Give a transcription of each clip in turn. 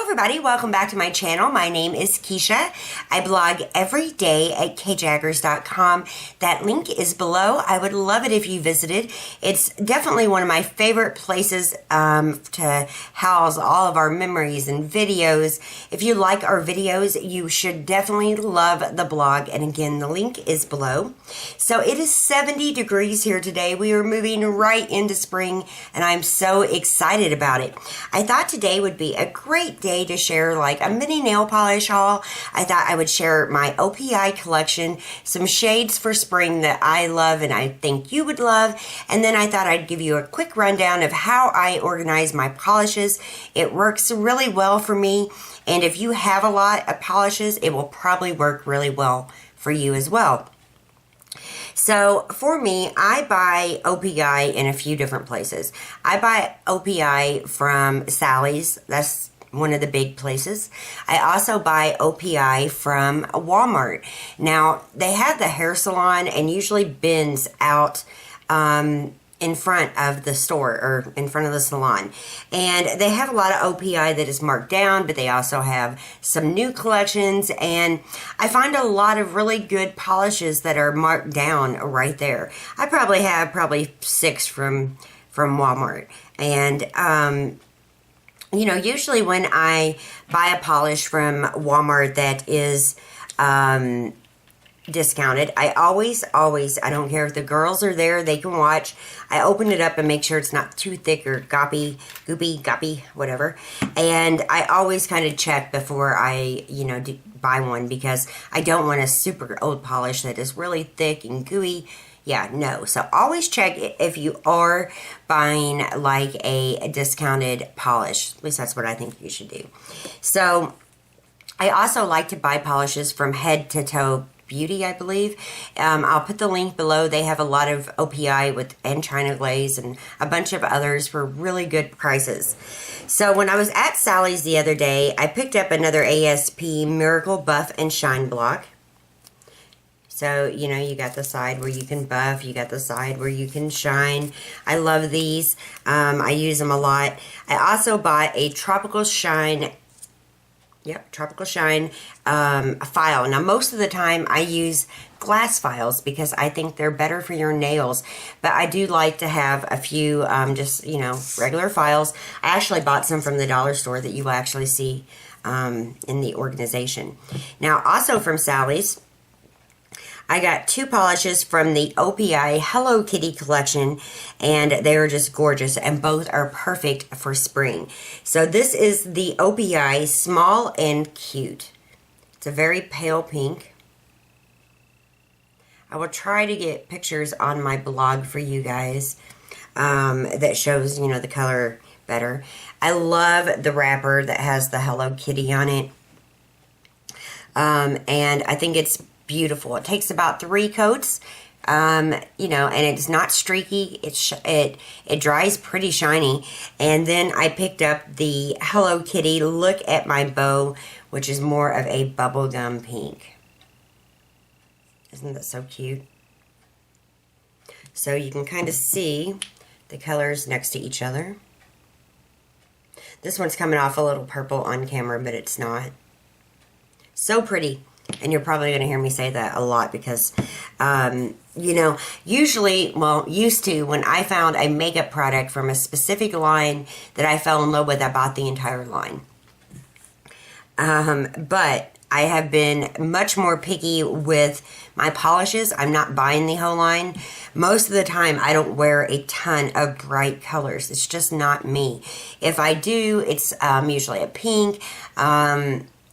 everybody, welcome back to my channel. My name is Kisha. I blog every day at kjaggers.com. That link is below. I would love it if you visited. It's definitely one of my favorite places to house all of our memories and videos. If you like our videos, you should definitely love the blog. And again, the link is below. So it is 70 degrees here today. We are moving right into spring and I'm so excited about it. I thought today would be a great day to share like a mini nail polish haul. I thought I would share my OPI collection, some shades for spring that I love and I think you would love. And then I thought I'd give you a quick rundown of how I organize my polishes. It works really well for me. And if you have a lot of polishes, it will probably work really well for you as well. So for me, I buy OPI in a few different places. I buy OPI from Sally's. That's one of the big places. I also buy OPI from Walmart. Now, they have the hair salon and usually bins out in front of the store or in front of the salon. And they have a lot of OPI that is marked down, but they also have some new collections. And I find a lot of really good polishes that are marked down right there. I probably have 6 from Walmart. And, you know, usually when I buy a polish from Walmart that is discounted, I always, I don't care if the girls are there, they can watch. I open it up and make sure it's not too thick or goopy, whatever. And I always kind of check before I, you know, buy one because I don't want a super old polish that is really thick and gooey. Yeah, no. So always check if you are buying like a discounted polish. At least that's what I think you should do. So I also like to buy polishes from Head to Toe Beauty, I believe. I'll put the link below. They have a lot of OPI and China Glaze and a bunch of others for really good prices. So when I was at Sally's the other day, I picked up another ASP Miracle Buff and Shine Block. So, you know, you got the side where you can buff, you got the side where you can shine. I love these. I use them a lot. I also bought a Tropical Shine file. Now, most of the time I use glass files because I think they're better for your nails. But I do like to have a few just, you know, regular files. I actually bought some from the dollar store that you will actually see in the organization. Now, also from Sally's, I got 2 polishes from the OPI Hello Kitty collection, and they are just gorgeous, and both are perfect for spring. So this is the OPI Small and Cute. It's a very pale pink. I will try to get pictures on my blog for you guys that shows, you know, the color better. I love the wrapper that has the Hello Kitty on it, and I think it's beautiful. It takes about 3 coats, you know, and it's not streaky. It dries pretty shiny. And then I picked up the Hello Kitty Look at My Bow, which is more of a bubblegum pink. Isn't that so cute? So you can kind of see the colors next to each other. This one's coming off a little purple on camera, but it's not. So pretty. And you're probably going to hear me say that a lot because, you know, usually, well, used to, when I found a makeup product from a specific line that I fell in love with, I bought the entire line. But I have been much more picky with my polishes. I'm not buying the whole line. Most of the time, I don't wear a ton of bright colors. It's just not me. If I do, it's usually a pink,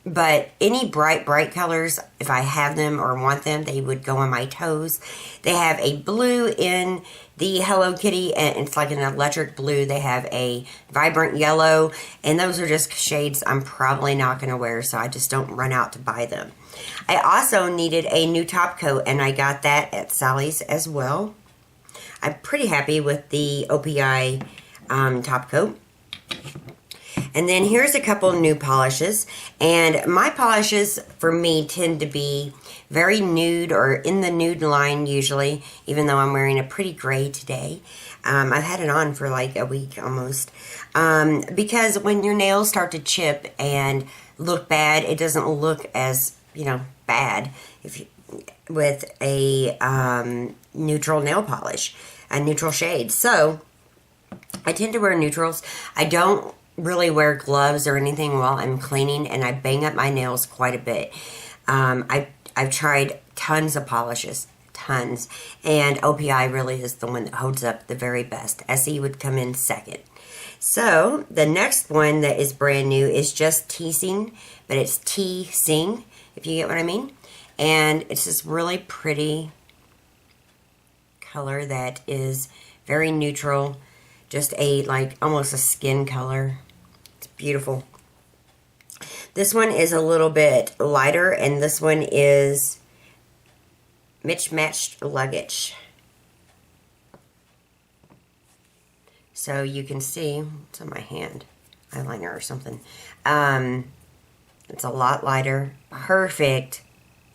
but any bright colors, if I have them or want them, they would go on my toes. They have a blue in the Hello Kitty, and it's like an electric blue. They have a vibrant yellow, and those are just shades I'm probably not going to wear, so I just don't run out to buy them. I also needed a new top coat, and I got that at Sally's as well. I'm pretty happy with the OPI top coat. And then here's a couple new polishes. And my polishes, for me, tend to be very nude or in the nude line usually, even though I'm wearing a pretty gray today. I've had it on for like a week almost. Because when your nails start to chip and look bad, it doesn't look as, bad if you, with a neutral nail polish, a neutral shade. So I tend to wear neutrals. I don't really wear gloves or anything while I'm cleaning, and I bang up my nails quite a bit. I've tried tons of polishes, tons, and OPI really is the one that holds up the very best. SE would come in second. So the next one that is brand new is just Teasing, but it's T-Sing, if you get what I mean. And it's this really pretty color that is very neutral, just almost a skin color. It's beautiful. This one is a little bit lighter, and this one is Mismatched Luggage. So you can see, it's on my hand, eyeliner or something. It's a lot lighter, perfect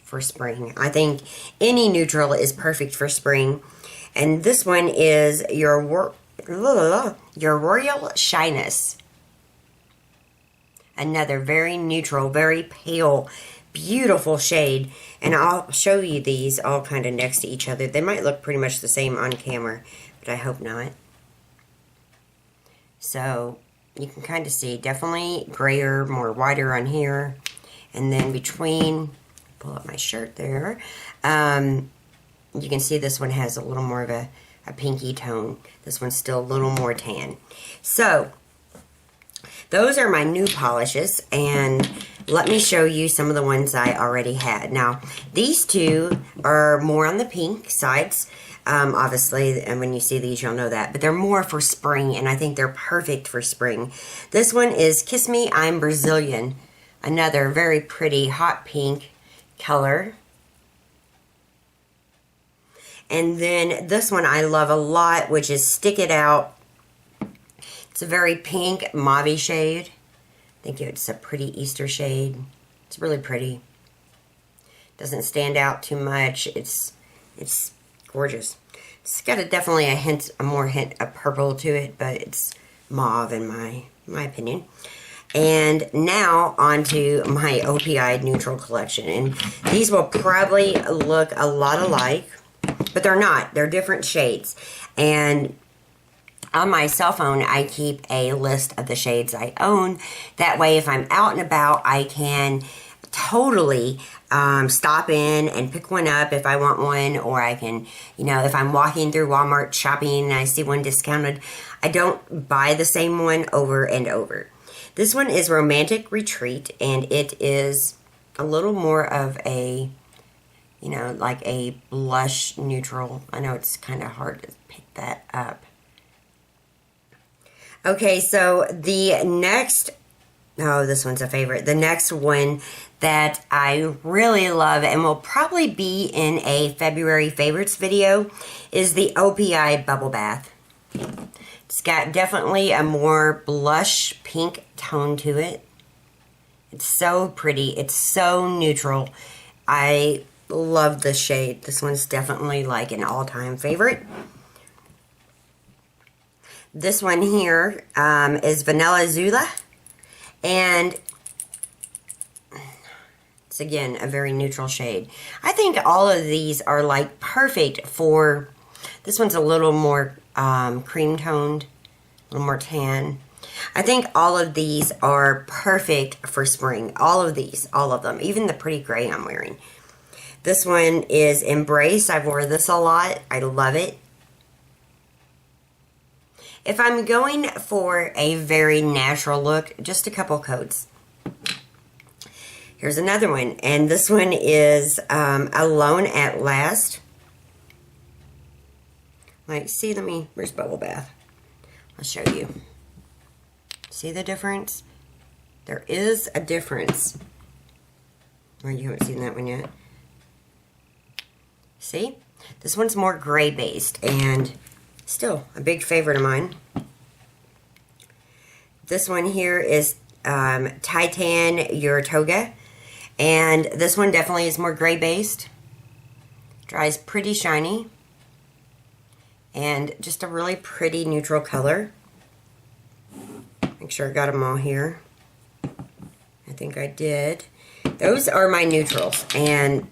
for spring. I think any neutral is perfect for spring. And this one is your Royal Shyness. Another very neutral, very pale, beautiful shade. And I'll show you these all kind of next to each other. They might look pretty much the same on camera, but I hope not. So you can kind of see definitely grayer, more whiter on here. And then between, pull up my shirt there, you can see this one has a little more of a pinky tone. This one's still a little more tan. So those are my new polishes, and let me show you some of the ones I already had. Now, these two are more on the pink sides. Obviously, and when you see these, you'll know that. But they're more for spring, and I think they're perfect for spring. This one is Kiss Me, I'm Brazilian. Another very pretty hot pink color. And then this one I love a lot, which is Stick It Out. It's a very pink mauve shade. I think it's a pretty Easter shade. It's really pretty. Doesn't stand out too much. It's gorgeous. It's got definitely a more hint of purple to it, but it's mauve in my opinion. And now onto my OPI neutral collection. And these will probably look a lot alike, but they're not. They're different shades. And on my cell phone, I keep a list of the shades I own. That way, if I'm out and about, I can totally stop in and pick one up if I want one, or I can, if I'm walking through Walmart shopping and I see one discounted, I don't buy the same one over and over. This one is Romantic Retreat, and it is a little more of a, like a blush neutral. I know it's kind of hard to pick that up. Okay, so the next, this one's a favorite. The next one that I really love and will probably be in a February favorites video is the OPI Bubble Bath. It's got definitely a more blush pink tone to it. It's so pretty. It's so neutral. I love the shade. This one's definitely like an all-time favorite. This one here is Vanilla Zula, and it's again a very neutral shade. I think all of these are like perfect for, this one's a little more cream toned, a little more tan. I think all of these are perfect for spring. All of these, all of them, even the pretty gray I'm wearing. This one is Embrace. I've worn this a lot. I love it. If I'm going for a very natural look, just a couple coats. Here's another one, and this one is Alone at Last. See, where's Bubble Bath? I'll show you. See the difference? There is a difference. Or you haven't seen that one yet. See? This one's more gray based, and still a big favorite of mine. This one here is Titan Your Toga, and this one definitely is more gray based. Dries pretty shiny. and just a really pretty neutral color. Make sure I got them all here. I think I did. Those are my neutrals, and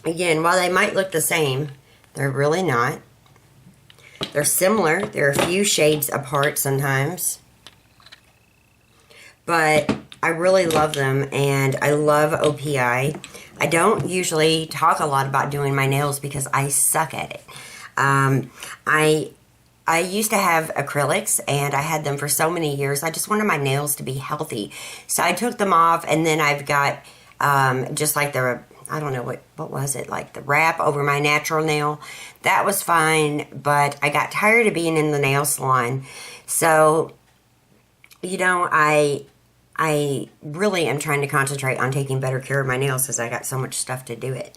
again, while they might look the same, they're really not. They're similar. They're a few shades apart sometimes, but I really love them, and I love OPI. I don't usually talk a lot about doing my nails because I suck at it. I used to have acrylics, and I had them for so many years. I just wanted my nails to be healthy. So I took them off, and then I've got just like the, I don't know, what was it? Like the wrap over my natural nail. That was fine, but I got tired of being in the nail salon. So, you know, I really am trying to concentrate on taking better care of my nails because I got so much stuff to do it.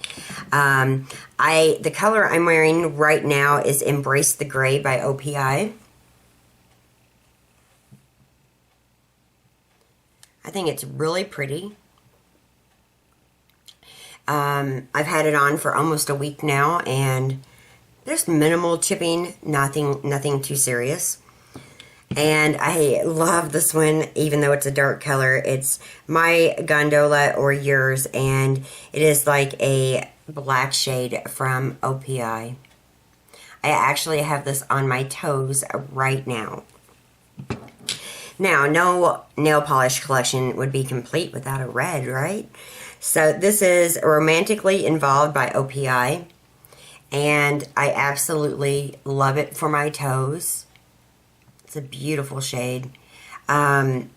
The color I'm wearing right now is Embrace the Gray by OPI. I think it's really pretty. I've had it on for almost a week now, and there's minimal chipping, nothing too serious. And I love this one, even though it's a dark color. It's My Gondola or Yours, and it is like a black shade from OPI. I actually have this on my toes right now. Now, no nail polish collection would be complete without a red, right? So this is Romantically Involved by OPI, and I absolutely love it for my toes. It's a beautiful shade. You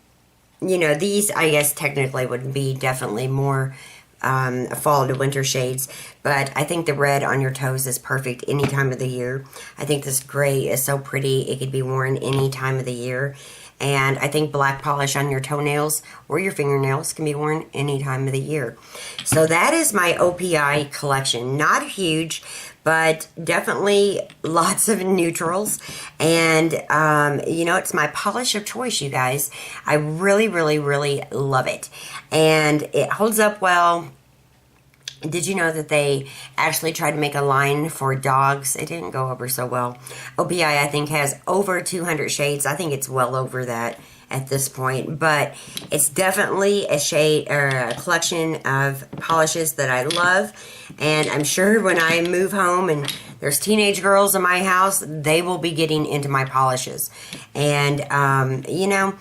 know, these, I guess, technically would be definitely more fall to winter shades, but I think the red on your toes is perfect any time of the year. I think this gray is so pretty. It could be worn any time of the year. And I think black polish on your toenails or your fingernails can be worn any time of the year. So that is my OPI collection. Not huge, but definitely lots of neutrals. And, you know, it's my polish of choice, you guys. I really, really, really love it. And it holds up well. Did you know that they actually tried to make a line for dogs? It didn't go over so well. OPI, I think, has over 200 shades. I think it's well over that at this point. But it's definitely a shade or a collection of polishes that I love. And I'm sure when I move home and there's teenage girls in my house, they will be getting into my polishes. And, you know,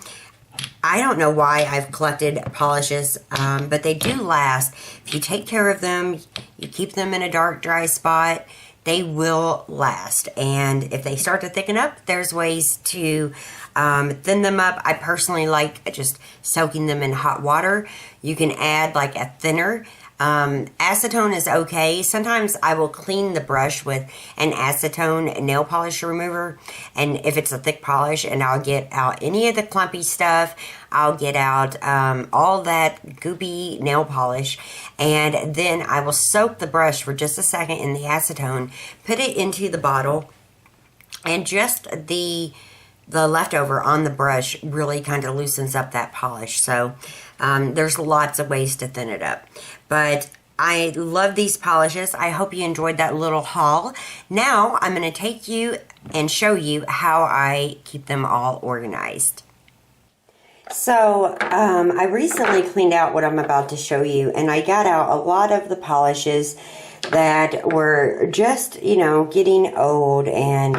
I don't know why I've collected polishes, but they do last. If you take care of them, you keep them in a dark, dry spot, they will last. And if they start to thicken up, there's ways to thin them up. I personally like just soaking them in hot water. You can add like a thinner. Acetone is okay. Sometimes I will clean the brush with an acetone nail polish remover, and if it's a thick polish, and I'll get out any of the clumpy stuff, I'll get out all that goopy nail polish, and then I will soak the brush for just a second in the acetone, put it into the bottle, and just the leftover on the brush really kind of loosens up that polish. So there's lots of ways to thin it up. But I love these polishes. I hope you enjoyed that little haul. Now I'm going to take you and show you how I keep them all organized. So I recently cleaned out what I'm about to show you, and I got out a lot of the polishes that were just, you know, getting old and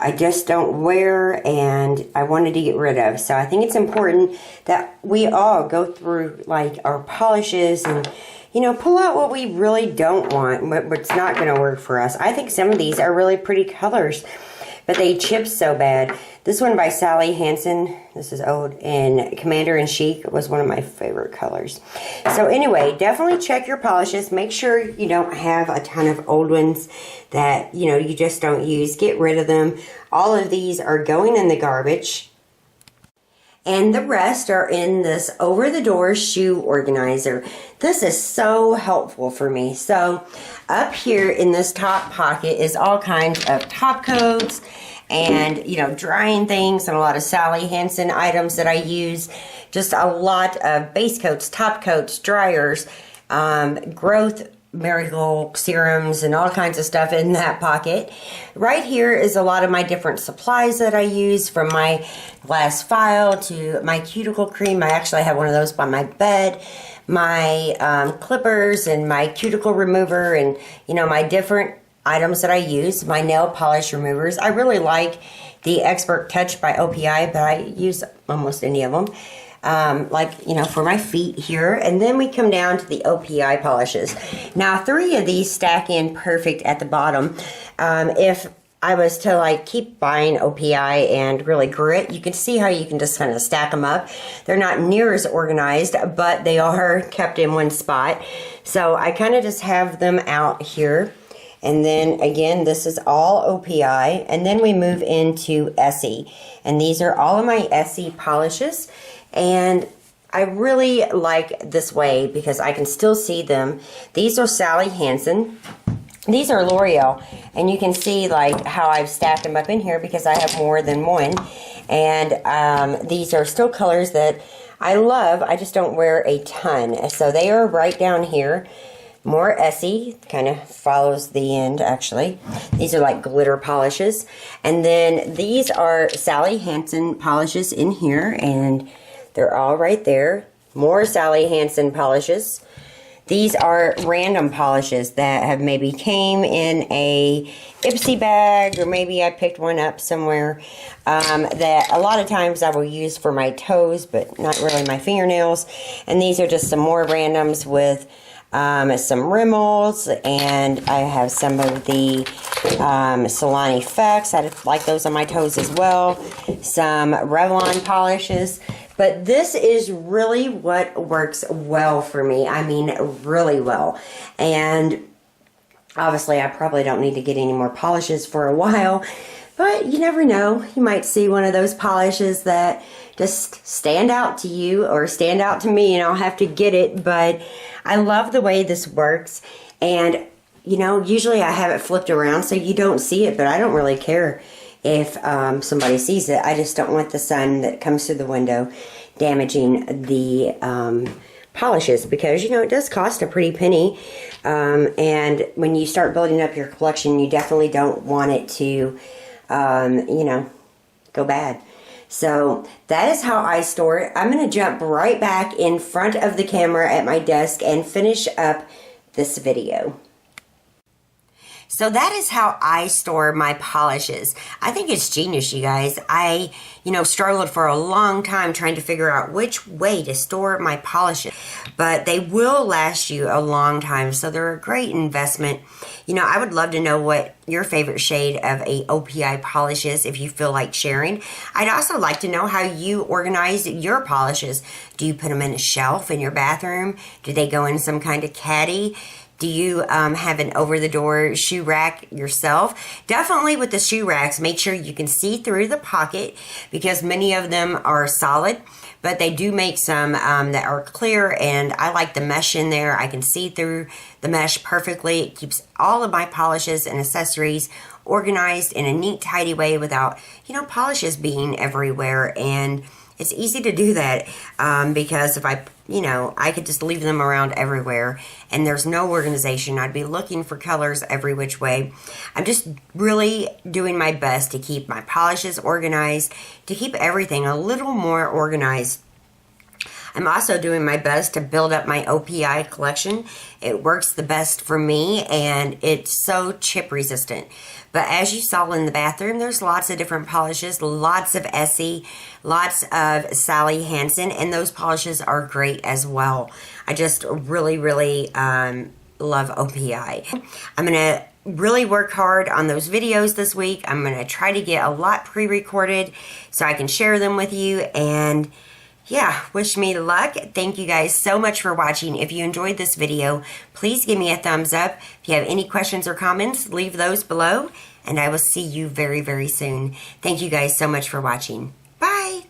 I just don't wear, and I wanted to get rid of. So I think it's important that we all go through like our polishes and, you know, pull out what we really don't want, what's not going to work for us. I think some of these are really pretty colors, but they chip so bad. This one by Sally Hansen, this is old, and Commander and Chic was one of my favorite colors. So anyway, definitely check your polishes. Make sure you don't have a ton of old ones that, you know, you just don't use. Get rid of them. All of these are going in the garbage. And the rest are in this over-the-door shoe organizer. This is so helpful for me. So up here in this top pocket is all kinds of top coats and, you know, drying things and a lot of Sally Hansen items that I use. Just a lot of base coats, top coats, dryers, growth miracle serums and all kinds of stuff in that pocket. Right here is a lot of my different supplies that I use, from my glass file to my cuticle cream. I actually have one of those by my bed. My clippers and my cuticle remover, and you know, my different items that I use. My nail polish removers. I really like the Expert Touch by OPI, but I use almost any of them. Like, you know, for my feet here. And then we come down to the OPI polishes. Now, 3 of these stack in perfect at the bottom. If I was to like keep buying OPI and really grit, you can see how you can just kind of stack them up. They're not near as organized, but they are kept in one spot. So I kind of just have them out here. And then again, this is all OPI. And then we move into SE. And these are all of my SE polishes. And I really like this way because I can still see them. These are Sally Hansen. These are L'Oreal. And you can see like how I've stacked them up in here because I have more than one. And these are still colors that I love. I just don't wear a ton. So they are right down here. More Essie, kind of follows the end actually. These are like glitter polishes. And then these are Sally Hansen polishes in here, and they're all right there. More Sally Hansen polishes. These are random polishes that have maybe came in a Ipsy bag, or maybe I picked one up somewhere, that a lot of times I will use for my toes, but not really my fingernails. And these are just some more randoms with some Rimmels, and I have some of the Salon Effects. I like those on my toes as well. Some Revlon polishes. But this is really what works well for me. I mean, really well. And obviously, I probably don't need to get any more polishes for a while. But you never know. You might see one of those polishes that just stand out to you or stand out to me, and I'll have to get it. But I love the way this works. And, you know, usually I have it flipped around so you don't see it, but I don't really care if somebody sees it. I just don't want the sun that comes through the window damaging the polishes, because, you know, it does cost a pretty penny. And when you start building up your collection, you definitely don't want it to, you know, go bad. So that is how I store it. I'm going to jump right back in front of the camera at my desk and finish up this video. So that is how I store my polishes. I think it's genius, you guys. I, you know, struggled for a long time trying to figure out which way to store my polishes. But they will last you a long time, so they're a great investment. You know, I would love to know what your favorite shade of a OPI polish is if you feel like sharing. I'd also like to know how you organize your polishes. Do you put them in a shelf in your bathroom? Do they go in some kind of caddy? Do you have an over-the-door shoe rack yourself? Definitely with the shoe racks, make sure you can see through the pocket, because many of them are solid, but they do make some that are clear, and I like the mesh in there. I can see through the mesh perfectly. It keeps all of my polishes and accessories organized in a neat, tidy way without, you know, polishes being everywhere. And it's easy to do that because if I, you know, I could just leave them around everywhere and there's no organization. I'd be looking for colors every which way. I'm just really doing my best to keep my polishes organized, to keep everything a little more organized. I'm also doing my best to build up my OPI collection. It works the best for me, and it's so chip resistant. But as you saw in the bathroom, there's lots of different polishes, lots of Essie, lots of Sally Hansen, and those polishes are great as well. I just really, really love OPI. I'm going to really work hard on those videos this week. I'm going to try to get a lot pre-recorded so I can share them with you, and yeah, wish me luck. Thank you guys so much for watching. If you enjoyed this video, please give me a thumbs up. If you have any questions or comments, leave those below, and I will see you very, very soon. Thank you guys so much for watching.